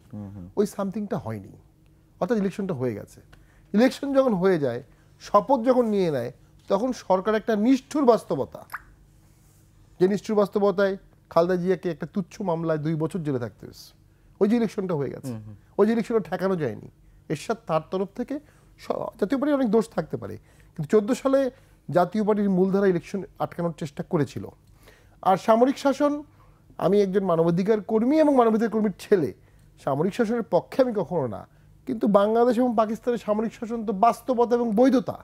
ওই সামথিংটা হয়নি, অর্থাৎ ইলেকশনটা হয়ে গেছে। ইলেকশন যখন হয়ে যায়, শপথ যখন নিয়ে নেয়, তখন সরকার একটা নিষ্ঠুর বাস্তবতা, যে নিষ্ঠুর বাস্তবতায় খালেদা জিয়াকে একটা তুচ্ছ মামলায় 2 বছর জেলে থাকতে হয়েছে। ওই যে ইলেকশনটা হয়ে গেছে, ওই যে ইলেকশনটা ঠেকানো যায়নি। এরশাদ তার তরফ থেকে, জাতীয় পার্টির অনেক দোষ থাকতে পারে, কিন্তু 14 সালে জাতীয় পার্টির মূলধারা ইলেকশন আটকানোর চেষ্টা করেছিল। আর সামরিক শাসন, আমি একজন মানবাধিকার কর্মী এবং মানবাধিকার কর্মীর ছেলে, সামরিক শাসনের পক্ষে আমি কখনো না, কিন্তু বাংলাদেশ এবং পাকিস্তানের সামরিক শাসন তো বাস্তবতা এবং বৈধতা।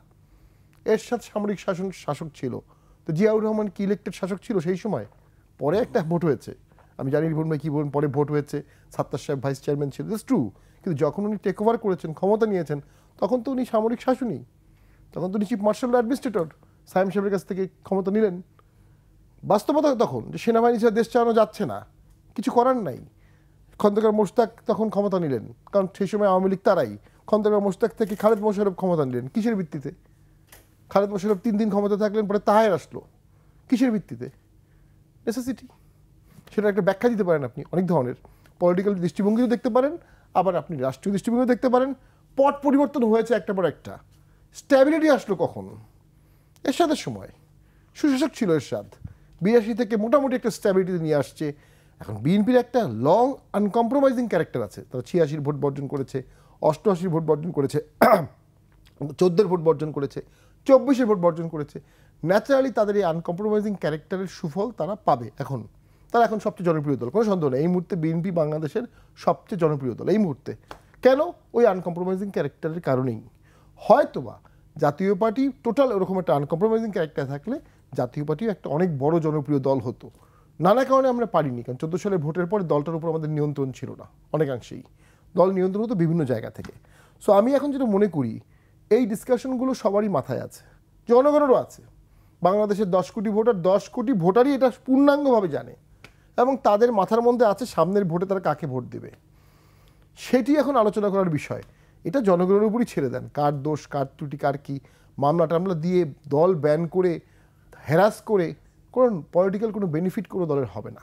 এরশাদ সামরিক শাসক ছিল, তো জিয়াউর রহমান কি ইলেক্টেড শাসক ছিল সেই সময়? পরে একটা ভোট হয়েছে, আমি জানি রিপন ভাই কি বলুন, পরে ভোট হয়েছে, সাত্তার সাহেব ভাইস চেয়ারম্যান ছিল, দিস ট্রু। কিন্তু যখন উনি টেক ওভার করেছেন, ক্ষমতা নিয়েছেন, তখন তো উনি সামরিক শাসনই, তখন তো উনি চিফ মার্শাল অ্যাডমিনিস্ট্রেটর, সায়েম সাহেবের কাছ থেকে ক্ষমতা নিলেন। বাস্তবতা তখন যে সেনাবাহিনী ছাড়া দেশ চালানো যাচ্ছে না, কিছু করার নাই। খন্দকার মোশতাক তখন ক্ষমতা নিলেন, কারণ সেই সময় আওয়ামী লীগ তারাই। খন্দকার মোশতাক থেকে খালেদ মোশাররফ ক্ষমতা নিলেন কিসের ভিত্তিতে? খালেদ মোশাররফ 3 দিন ক্ষমতা থাকলেন, পরে তাহের আসলো কিসের ভিত্তিতে? নেসেসিটি। সেটা একটা ব্যাখ্যা দিতে পারেন আপনি অনেক ধরনের, পলিটিক্যাল দৃষ্টিভঙ্গিও দেখতে পারেন, আবার আপনি রাষ্ট্রীয় দৃষ্টিভঙ্গিও দেখতে পারেন। পট পরিবর্তন হয়েছে একটা পর একটা। স্ট্যাবিলিটি আসলো কখন? এরশাদের সময় সুশাসক ছিল এরশাদ, 82 থেকে মোটামুটি একটা স্ট্যাবিলিটি নিয়ে আসছে। এখন বিএনপির একটা লং আনকম্প্রোমাইজিং ক্যারেক্টার আছে, তারা 86 ভোট বর্জন করেছে, 88 ভোট বর্জন করেছে, 14 ভোট বর্জন করেছে, 24 ভোট বর্জন করেছে। ন্যাচারালি তাদের এই আনকম্প্রোমাইজিং ক্যারেক্টারের সুফল তারা পাবে। এখন তারা এখন সবচেয়ে জনপ্রিয় দল, কোনো সন্দেহ নেই। এই মুহূর্তে বিএনপি বাংলাদেশের সবচেয়ে জনপ্রিয় দল এই মুহূর্তে। কেন? ওই আনকম্প্রোমাইজিং ক্যারেক্টারের কারণেই। হয়তোবা জাতীয় পার্টি টোটাল ওরকম একটা আনকম্প্রোমাইজিং ক্যারেক্টার থাকলে জাতীয় পার্টিও একটা অনেক বড় জনপ্রিয় দল হতো। নানা কারণে আমরা পারিনি, কারণ 14 সালের ভোটের পরে দলটার উপর আমাদের নিয়ন্ত্রণ ছিল না, অনেকাংশেই দল নিয়ন্ত্রণ হতো বিভিন্ন জায়গা থেকে। সো আমি এখন যেটা মনে করি, এই ডিসকাশনগুলো সবারই মাথায় আছে, জনগণেরও আছে। বাংলাদেশের 10 কোটি ভোটার, 10 কোটি ভোটারই এটা পূর্ণাঙ্গভাবে জানে, এবং তাদের মাথার মধ্যে আছে সামনের ভোটে তারা কাকে ভোট দেবে। সেটি এখন আলোচনা করার বিষয়। এটা জনগণের উপরই ছেড়ে দেন, কার দোষ, কার ত্রুটি, কার কী। মামলা টামলা দিয়ে দল ব্যান করে হ্যারাস করে কোন পলিটিক্যাল কোনো বেনিফিট কোনো দলের হবে না,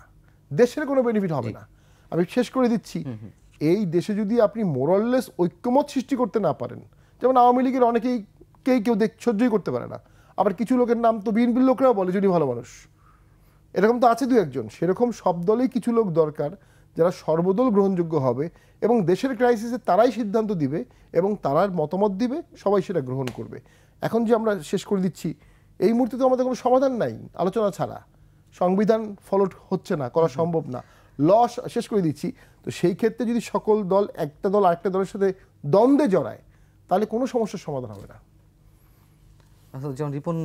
দেশের কোনো বেনিফিট হবে না। আমি শেষ করে দিচ্ছি, এই দেশে যদি আপনি মোরাললেস ঐক্যমত সৃষ্টি করতে না পারেন, যেমন আওয়ামী লীগের অনেকেই কেউ সহ্যই করতে পারে না, আবার কিছু লোকের নাম তো বিএনপির লোকরাও বলে যিনি ভালো মানুষ, এরকম তো আছে দু একজন। সেরকম সব দলেই কিছু লোক দরকার যারা সর্বদল গ্রহণযোগ্য হবে এবং দেশের ক্রাইসিসে তারাই সিদ্ধান্ত দিবে এবং তারার মতামত দিবে, সবাই সেটা গ্রহণ করবে। এখন যে আমরা শেষ করে দিচ্ছি, এই মুহূর্তে তো আমাদের কোনো সমাধান নাই আলোচনা ছাড়া। সংবিধান ফলো হচ্ছে না, করা সম্ভব না, ল শেষ করে দিচ্ছি। তো সেই ক্ষেত্রে যদি সকল দল একটা দল আরেকটা দলের সাথে দ্বন্দ্বে জড়ায়, তাহলে কোনো সমস্যার সমাধান হবে না। আসলে যেমন রিপন,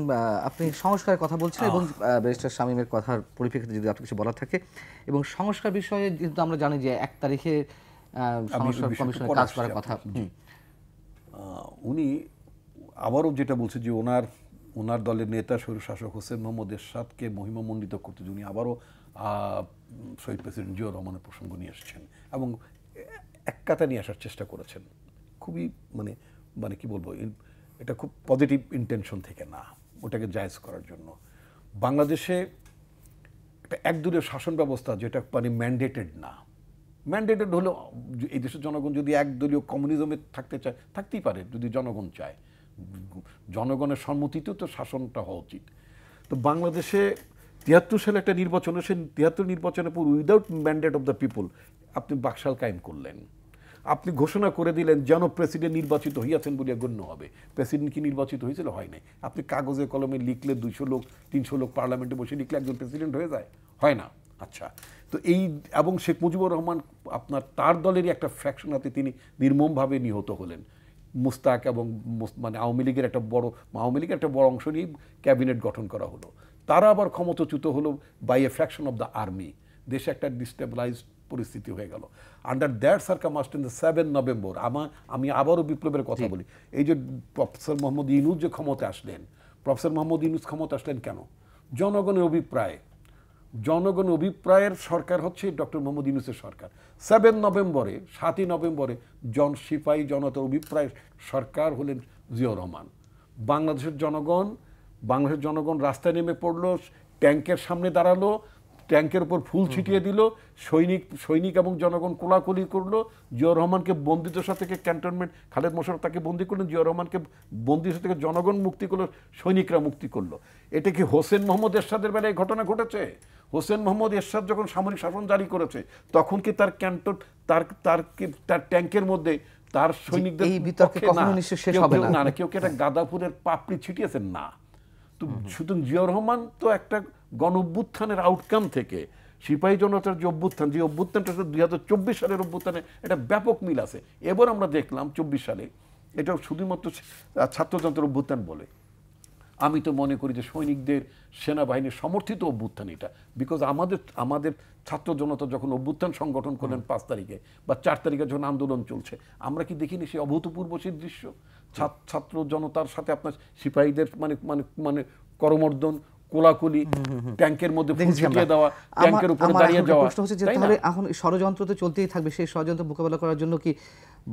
আপনি সংস্কারের কথা বলছেন এবং ব্যারিস্টার শামীমের কথার পরিপ্রেক্ষিতে যদি আপনার কিছু বলার থাকে, এবং সংস্কার বিষয়ে যেহেতু আমরা জানি যে 1 তারিখে সংস্কার কমিশনের কাজ করার কথা। উনি আবারও যেটা বলছে যে ওনার দলের নেতা স্বৈরশাসক হোসেন মোহাম্মদ এরশাদকে মহিমামণ্ডিত করতে উনি আবারও শহীদ প্রেসিডেন্ট জিয়াউর রহমানের প্রসঙ্গ নিয়ে এসেছেন এবং এক কাতা নিয়ে আসার চেষ্টা করেছেন। খুবই মানে কি বলবো, এটা খুব পজিটিভ ইন্টেনশন থেকে না, ওটাকে জায়েজ করার জন্য। বাংলাদেশে একটা একদলীয় শাসন ব্যবস্থা যেটা ম্যান্ডেটেড না, ম্যান্ডেটেড হলেও এই দেশের জনগণ যদি একদলীয় কমিউনিজমে থাকতে চায় থাকতেই পারে, যদি জনগণ চায়। জনগণের সম্মতিতেও তো শাসনটা হওয়া উচিত। তো বাংলাদেশে 73 সালে একটা নির্বাচন, সে 73 নির্বাচনের পর without mandate of the people আপনি বাকশাল কায়েম করলেন। আপনি ঘোষণা করে দিলেন যেন প্রেসিডেন্ট নির্বাচিত হইয়াছেন বলিয়া গণ্য হবে। প্রেসিডেন্ট কি নির্বাচিত হয়েছিল? হয় নাই। আপনি কাগজে কলমে লিখলে 200 লোক 300 লোক পার্লামেন্টে বসে লিখলে একজন প্রেসিডেন্ট হয়ে যায়? হয় না। আচ্ছা, তো এবং শেখ মুজিবুর রহমান আপনার তার দলেরই একটা ফ্র্যাকশনাতে তিনি নির্মমভাবে নিহত হলেন। মুস্তাক এবং আওয়ামী লীগের একটা বড় অংশ নিয়ে ক্যাবিনেট গঠন করা হলো। তারা আবার ক্ষমতাচ্যুত হলো by a fraction of the army. দেশে একটা ডিস্টেবিলাইজড পরিস্থিতি হয়ে গেল। আন্ডার দ্যাট সার্কামস্টেন্স 7 নভেম্বর আমি আবারও বিপ্লবের কথা বলি। এই যে প্রফেসর মোহাম্মদ ইউনূস যে ক্ষমতা আসলেন, ক্ষমতা আসলেন কেন? জনগণের অভিপ্রায়ের সরকার হচ্ছে ডক্টর মোহাম্মদ ইউনূসের সরকার। 7 নভেম্বরে সিপাহী জনতার অভিপ্রায় সরকার হলেন জিয়াউর রহমান। বাংলাদেশের জনগণ রাস্তায় নেমে পড়লো, ট্যাঙ্কের সামনে দাঁড়ালো, ট্যাঙ্কের উপর ফুল ছিটিয়ে দিল, সৈনিক এবং জনগণ কোলাকুলি করলো। জিয়াউর রহমানকে বন্দিদশা থেকে ক্যান্টনমেন্ট, খালেদ মোশাররফ তাকে বন্দি করলেন, জিয়াউর রহমানকে বন্দিদশা থেকে জনগণ মুক্তি করলো, সৈনিকরা মুক্তি করলো। এটা কি হোসেন মোহাম্মদ এরশাদের বেলায় ঘটনা ঘটেছে? হোসেন মোহাম্মদ এরশাদ যখন সামরিক শাসন জারি করেছে, তখন কি তার তার ট্যাঙ্কের মধ্যে তার সৈনিকদের কেউ কি একটা গাঁদা ফুলের পাপড়ি ছিটিয়েছেন? না। তো সুতরাং জিয়াউর রহমান তো একটা গণ অভ্যুত্থানের আউটকাম থেকে সিপাহী জনতার যে অভ্যুত্থানটা 2024 সালের অভ্যুত্থানে একটা ব্যাপক মিল আছে। এবার আমরা দেখলাম 24 সালে এটা শুধুমাত্র ছাত্রযন্ত্রের অভ্যুত্থান বলে। আমি তো মনে করি যে সৈনিকদের, সেনাবাহিনীর সমর্থিত অভ্যুত্থান এটা। বিকজ আমাদের ছাত্র জনতা যখন অভ্যুত্থান সংগঠন করলেন 5 তারিখে বা 4 তারিখে যখন আন্দোলন চলছে, আমরা কি দেখিনি সেই অভূতপূর্ব সেই দৃশ্য? ছাত্র জনতার সাথে আপনার সিপাহীদের করমর্দন, কোলাকুলি, ট্যাঙ্কের মধ্যে ফুল দেখেছি আমরা। ছিটিয়ে দেওয়া, ট্যাঙ্কের উপরে আমার দাঁড়িয়ে এখন যাওয়া, প্রশ্ন হচ্ছে যে তাই না? তাহলে এখন ষড়যন্ত্র তো চলতেই থাকবে, সেই ষড়যন্ত্র মোকাবেলা করার জন্য কি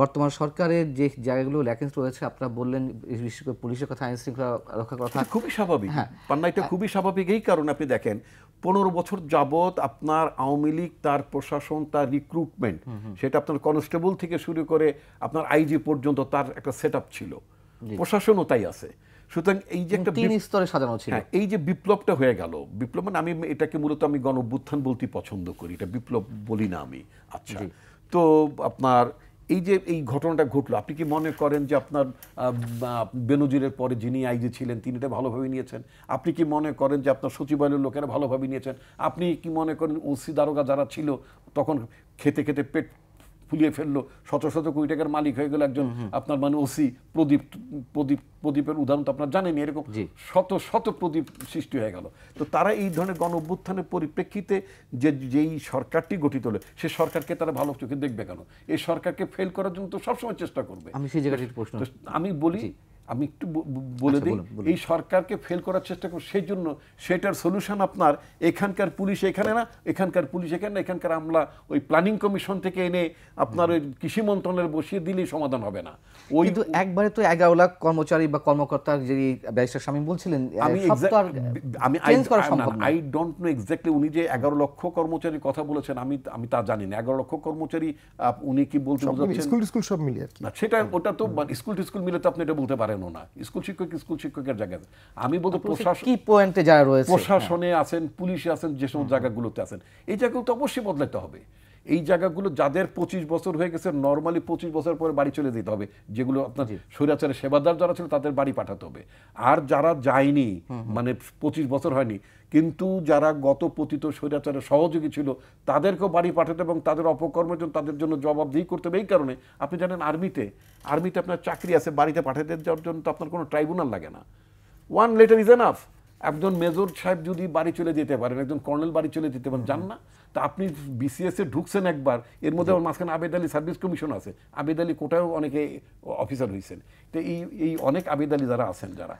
বর্তমান সরকারের যে জায়গাগুলো ল্যাকেন্স রয়েছে, আপনারা বললেন বিশেষ করে পুলিশের কথা, আইন শৃঙ্খলা রক্ষার কথা, এটা খুবই স্বাভাবিক হ্যাঁ। পান্না, এটা খুবই স্বাভাবিক। এই কারণে আপনি দেখেন 15 বছর যাবত আপনার আওয়ামী লীগ তার প্রশাসন, তার রিক্রুটমেন্ট, সেটা আপনার কনস্টেবল থেকে শুরু করে আপনার আইজি পর্যন্ত তার একটা সেটআপ ছিল, প্রশাসনও তাই আছে। সুতরাং এই যে একটা 3 স্তরে সাজানো ছিল। হ্যাঁ, এই যে বিপ্লবটা হয়ে গেল, বিপ্লব মানে আমি এটাকে মূলত আমি গণ অভ্যুত্থান বলতে পছন্দ করি, এটা বিপ্লব বলি না আমি। আচ্ছা, তো আপনার এই যে এই ঘটনাটা ঘটলো, আপনি কি মনে করেন যে আপনার বেনজিরের পরে যিনি আইজি ছিলেন তিনি এটা ভালোভাবে নিয়েছেন? আপনি কি মনে করেন যে আপনার সচিবালয়ের লোকেরা ভালোভাবে নিয়েছেন? আপনি কি মনে করেন ওসি দারোগা যারা ছিল তখন খেতে খেতে পেট ফুলিয়ে ফেললো, শত শত কোটি টাকার মালিক হয়ে গেল একজন আপনার মানে ওসি প্রদীপের উদাহরণ তো আপনার জানেন, এরকম শত শত প্রদীপ সৃষ্টি হয়ে গেল। তো তারা এই ধরনের গণ অভ্যুত্থানের পরিপ্রেক্ষিতে যেই সরকারটি গঠিত হলো, সে সরকারকে তারা ভালো চোখে দেখবে কেন? এই সরকারকে ফেল করার জন্য তো সবসময় চেষ্টা করবে। আমি সেই জায়গাটির প্রশ্ন আমি বলি, আমি একটু বলে দিই, এই সরকারকে ফেল করার চেষ্টা করব, সেই জন্য সেটার সলিউশন আপনার এখানকার পুলিশ এখানে না, এখানকার পুলিশ এখানে না, এখানকার আমলা ওই প্ল্যানিং কমিশন থেকে এনে আপনার ওই কৃষি মন্ত্রণালয়ে বসিয়ে দিলেই সমাধান হবে না। ওই কিন্তু একবারে তো 11 লাখ কর্মচারী বা কর্মকর্তার যে ব্যারিস্টার শামীম বলছিলেন, সব তো আর চেঞ্জ করা সম্ভব না। আই ডোন্ট নো এক্স্যাক্টলি উনি যে 11 লক্ষ কর্মচারীর কথা বলেছেন, আমি তা জানি না 11 লক্ষ কর্মচারী উনি কি বলতে বোঝাচ্ছেন? স্কুল সব মিলিয়ে আর কি। না, সেটা ওটা তো স্কুল মিলে তো আপনি এটা বলতে পারেন না। স্কুল শিক্ষকের জায়গায় আমি বলতে কি পয়েন্টে যারা রয়েছে, প্রশাসনে আছেন, পুলিশে আছেন, যে সমস্ত জায়গাগুলোতে আছেন, এই জায়গাগুলো তো অবশ্যই বদলাতে হবে। এই জায়গাগুলো যাদের 25 বছর হয়ে গেছে, নর্মালি 25 বছর পরে বাড়ি চলে যেতে হবে। যেগুলো আপনার স্বৈরাচারের সেবাদার যারা ছিল তাদের বাড়ি পাঠাতে হবে। আর যারা যায়নি, মানে 25 বছর হয়নি কিন্তু যারা গত পতিত স্বৈরাচারের সহযোগী ছিল, তাদেরকেও বাড়ি পাঠাতে এবং তাদের অপকর্মের জন্য তাদের জন্য জবাবদিহি করতে হবে। এই কারণে আপনি জানেন আর্মিতে আপনার চাকরি আছে, বাড়িতে পাঠাতে যাওয়ার জন্য তো আপনার কোনো ট্রাইব্যুনাল লাগে না, 1 লেটার ইজ এনাফ। একজন মেজর সাহেব যদি বাড়ি চলে যেতে পারেন, একজন কর্নেল বাড়ি চলে যেতে পারেন, জান না? তা আপনি বিসিএস এ ঢুকছেন একবার, এর মধ্যে আমার মাঝখানে আবেদ আলী সার্ভিস কমিশন আছে, আবেদ আলী কোটাও অনেকে অফিসার হয়েছেন। তো এই অনেক আবেদ আলী যারা আছেন, যারা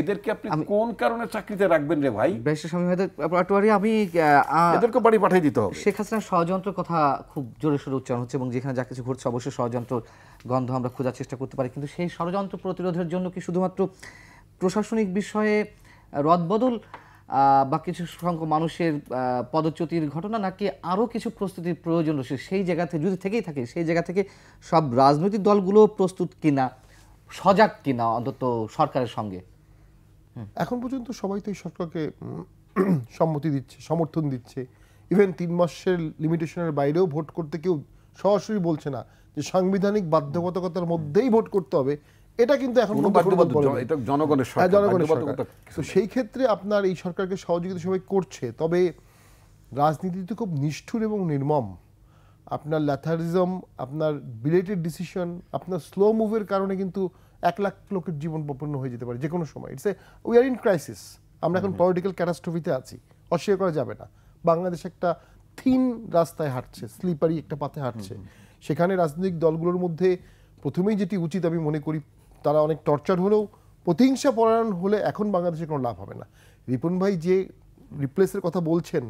এদেরকে আপনি কোন কারণে চাকরিতে রাখবেন রে ভাই? ব্যারিস্টার শামীম হায়দার পাটোয়ারি, আমি এদেরকে বাড়ি পাঠিয়ে দিতে হবে। শেখ হাসিনার ষড়যন্ত্রের কথা খুব জোরে সোরে উচ্চারণ হচ্ছে এবং যেখানে যা কিছু ঘটছে অবশ্যই ষড়যন্ত্র গন্ধ আমরা খোঁজার চেষ্টা করতে পারি, কিন্তু সেই ষড়যন্ত্র প্রতিরোধের জন্য কি শুধুমাত্র প্রশাসনিক বিষয়ে রদবদল বা কিছু সংখ্যক মানুষের পদচ্যুতির ঘটনা, নাকি আরও কিছু প্রস্তুতির প্রয়োজন রয়েছে? সেই জায়গা থেকে যদি থেকেই থাকে, সেই জায়গা থেকে সব রাজনৈতিক দলগুলো প্রস্তুত কিনা, সজাগ কিনা অন্তত সরকারের সঙ্গে? এখন পর্যন্ত সবাই তো এই সরকারকে সম্মতি দিচ্ছে, সমর্থন দিচ্ছে। ইভেন 3 মাসের লিমিটেশনের বাইরেও ভোট করতে কেউ সরাসরি বলছে না যে সাংবিধানিক বাধ্যবাধকতার মধ্যেই ভোট করতে হবে। এটা কিন্তু এখন এটা জনগণের সরকার। তো সেই ক্ষেত্রে আপনার এই সরকারকে সহযোগিতা সবাই করছে, তবে রাজনীতি তো খুব নিষ্ঠুর এবং নির্মম। আপনার ল্যাথারিজম, আপনার বিলেটেড ডিসিশন, আপনার স্লো মুভের কারণে কিন্তু 1 লাখ লোকের জীবন বিপন্ন হয়ে যেতে পারে যে কোনো সময়। We are in crisis. আমরা এখন পলিটিক্যাল ক্যাটাস্ট্রফিতে আছি, অস্বীকার করা যাবে না। বাংলাদেশ একটা থিন রাস্তায় হাঁটছে, স্লিপারি একটা পাথে হাঁটছে। সেখানে রাজনৈতিক দলগুলোর মধ্যে প্রথমেই যেটি উচিত আমি মনে করি, তারা অনেক টর্চার হলেও প্রতিহিংসা পরায়ণ হলে এখন বাংলাদেশে কোনো লাভ হবে না। রিপন ভাই যে রিপ্লেসের কথা বলছেন,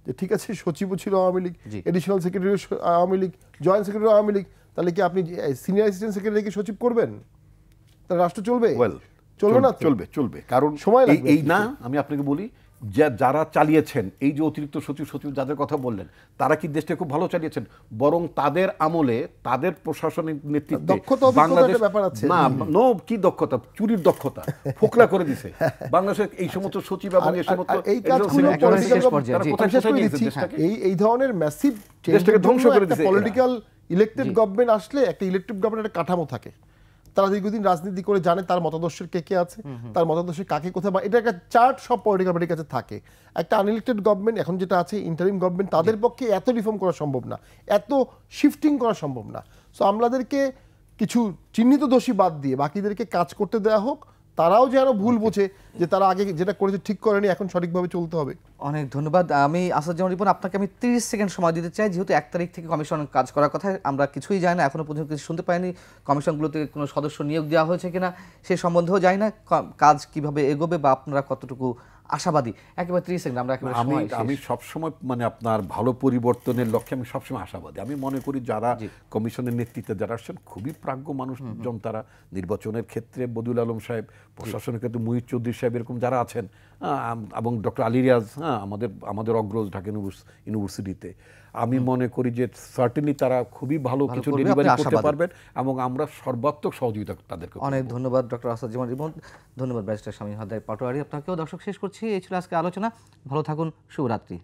যে ঠিক আছে সচিবও ছিল Awami League, additional secretary Awami League, joint secretary Awami League, তাহলে কি আপনি সিনিয়র অ্যাসিস্ট্যান্ট সেক্রেটারিকে সচিব করবেন? তাহলে রাষ্ট্র চলবে? চলবে না, চলবে কারণ সময় লাগবে। এই না, আমি আপনাকে বলি, যারা চালিয়েছেন এই যে অতিরিক্ত সচিব যাদের কথা বললেন, তারা কি দেশটা খুব ভালো চালিয়েছেন? বরং তাদের আমলে, তাদের প্রশাসনিক নেতৃত্বে বাংলাদেশ না নো কি দক্ষতা, চুরির দক্ষতা ফোকলা করে দিছে বাংলাদেশের এই সমস্ত সচিব এবং এই সমস্ত এই ধরনের ম্যাসিভ দেশটাকে ধ্বংস করে দিছে। পলিটিক্যাল ইলেক্টেড গভর্নমেন্ট আসলে একটা ইলেকটেড গভর্নমেন্টের কাঠামো থাকে, তারা দীর্ঘদিন রাজনীতি করে জানে তার মতাদর্শের কে আছে, তার মতাদর্শের কাকে কোথায়, বা এটা একটা চার্ট সব পলিটিক্যাল পার্টির কাছে থাকে। একটা আনইলেক্টেড গভর্নমেন্ট এখন যেটা আছে, ইন্টারিম গভর্নমেন্ট, তাদের পক্ষে এত রিফর্ম করা সম্ভব না, এত শিফটিং করা সম্ভব না। সো আমাদেরকে কিছু চিহ্নিত দোষী বাদ দিয়ে বাকিদেরকে কাজ করতে দেওয়া হোক, তারাও যেন ভুল বোঝে যে তারা আগে যেটা করেছে ঠিক করেনি, এখন সঠিকভাবে চলতে হবে। অনেক ধন্যবাদ। আমি আসাদুজ্জামান রিপন, আপনাকে আমি 30 সেকেন্ড সময় দিতে চাই, যেহেতু 1 তারিখ থেকে কমিশন কাজ করার কথা, আমরা কিছুই জানি না, এখনো পর্যন্ত কিছু শুনতে পাইনি, কমিশনগুলোতে কোনো সদস্য নিয়োগ দেওয়া হয়েছে কিনা সে সম্বন্ধেও জানি না, কাজ কিভাবে এগোবে বা আপনারা কতটুকু আশাবাদী। একেবারে 30 সেকেন্ড, আমরা একেবারে সময় শেষ। আমি সবসময় মানে আপনার ভালো পরিবর্তনের লক্ষ্যে আমি সবসময় আশাবাদী। আমি মনে করি যারা কমিশনের নেতৃত্বে যারা আসছেন খুবই প্রাজ্ঞ মানুষজন, তারা নির্বাচনের ক্ষেত্রে বদিউল আলম সাহেব, প্রশাসনের ক্ষেত্রে মুহিত চৌধুরী সাহেব, এরকম যারা আছেন, এবং ডক্টর আলী রিয়াজ, আমাদের অগ্রজ ঢাকা ইউনিভার্সিটিতে, আমি মনে করি যে সার্টেনলি তারা খুবই ভালো কিছু করবে, ডেলিভারি আপনি করতে আশাবাদী। পারবেন এবং আমরা সর্বাত্মক সহযোগিতা তাদেরকে করব। অনেক ধন্যবাদ ডক্টর আসাদুজ্জামান রিপন, ধন্যবাদ ব্যারিস্টার শামীম হায়দার পাটোয়ারি। আপনাকেও দর্শক শেষ করছি। এই ছিল আজকে আলোচনা। ভালো থাকুন, শুভরাত্রি।